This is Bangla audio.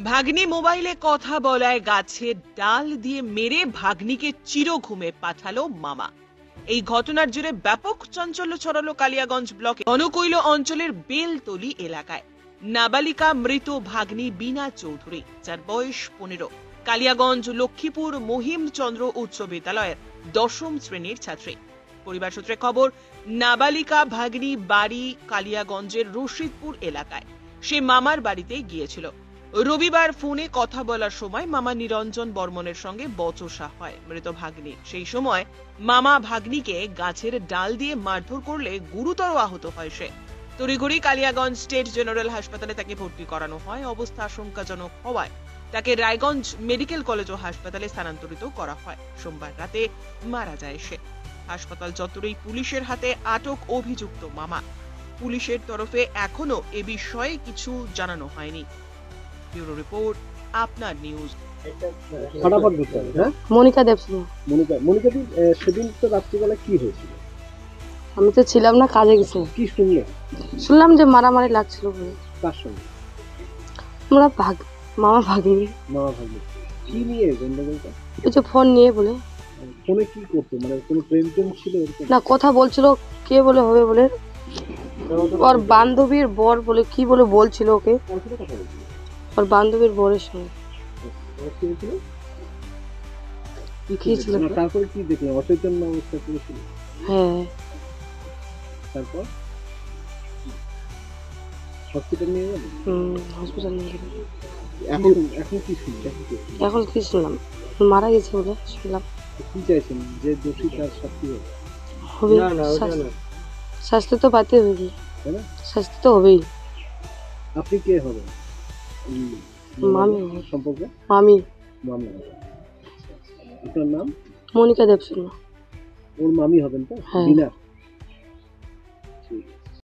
ভাগ্নি মোবাইলে কথা বলায় গাছের ডাল দিয়ে মেরে ভাগ্নিকে চিরঘুমে পাঠালো মামা। এই ঘটনার জেরে ব্যাপক চাঞ্চল্য ছড়ালো কালিয়াগঞ্জ ব্লকে অনুকৈল অঞ্চলের বেলতলি এলাকায়। নাবালিকা মৃত ভাগ্নি বীণা চৌধুরী, যার বয়স 15, কালিয়াগঞ্জ লক্ষ্মীপুর মহিমচন্দ্র উচ্চ বিদ্যালয়ের 10ম শ্রেণীর ছাত্রী। পরিবার সূত্রে খবর, নাবালিকা ভাগ্নি বাড়ি কালিয়াগঞ্জের রশিদপুর এলাকায়। সে মামার বাড়িতে গিয়েছিল। রবিবার ফোনে কথা বলার সময় মামা নিরঞ্জন বর্মনের সঙ্গে বচসা হয় মৃত ভাগ্নির। সেই সময় মামা ভাগ্নিকে গাছের ডাল দিয়ে মারধর করলে গুরুতর আহত হয় সে। তড়িঘড়ি কালিয়াগঞ্জ স্টেট জেনারেল হাসপাতালে তাকে ভর্তি করানো হয়। অবস্থা আশঙ্কাজনক হওয়ায় তাকে রায়গঞ্জ মেডিকেল কলেজ ও হাসপাতালে স্থানান্তরিত করা হয়। সোমবার রাতে মারা যায় সে। হাসপাতাল চত্বরেই পুলিশের হাতে আটক অভিযুক্ত মামা। পুলিশের তরফে এখনো এ বিষয়ে কিছু জানানো হয়নি। ব্যুরো রিপোর্ট, আপনার নিউজ। মনিকা দেবসিংহ। মনিকা দি, সেদিন তো রাত্রিবেলা কি হয়েছিল? আমি তো ছিলাম না, কাজে গেছি। কি শুনলেন? শুনলাম যে মারামারি লাগছিল বলে। কার সঙ্গে? আমরা মামা ভাগ্নি। মামা ভাগ্নি কি নিয়ে গন্ডগোলটা? ওই যে ফোন নিয়ে বলে। ফোনে কি করতো, মানে কোনো প্রেম ছিল এরকম? না, কথা বলছিল কে বলে হবে বলে, ওর বান্ধবীর বর বলে কি বলে বলছিল ওকে, ওর বান্ধবীর বরের সঙ্গে। কি ছিল? তারপরে কি দেখলাম, অচৈতন্য অবস্থা করেছিল। হ্যাঁ। তারপর হসপিটাল নিয়ে গেল। হসপিটাল নিয়ে গেল। এখন কি শুনছেন? এখন কি শুনলাম, মারা গেছে বলে শুনলাম। কি চাইছেন, যে দোষী তার শাস্তি হবে? শাস্তি তো পাতে হবে, শাস্তি তো হবেই। আপনি কে হবেন? মামি সম্পর্কে? মামি। মামি। আপনার নাম? মনিকা দেবসিংহ। ওর মামি হবেন তো? হ্যাঁ। বিনা। ঠিক।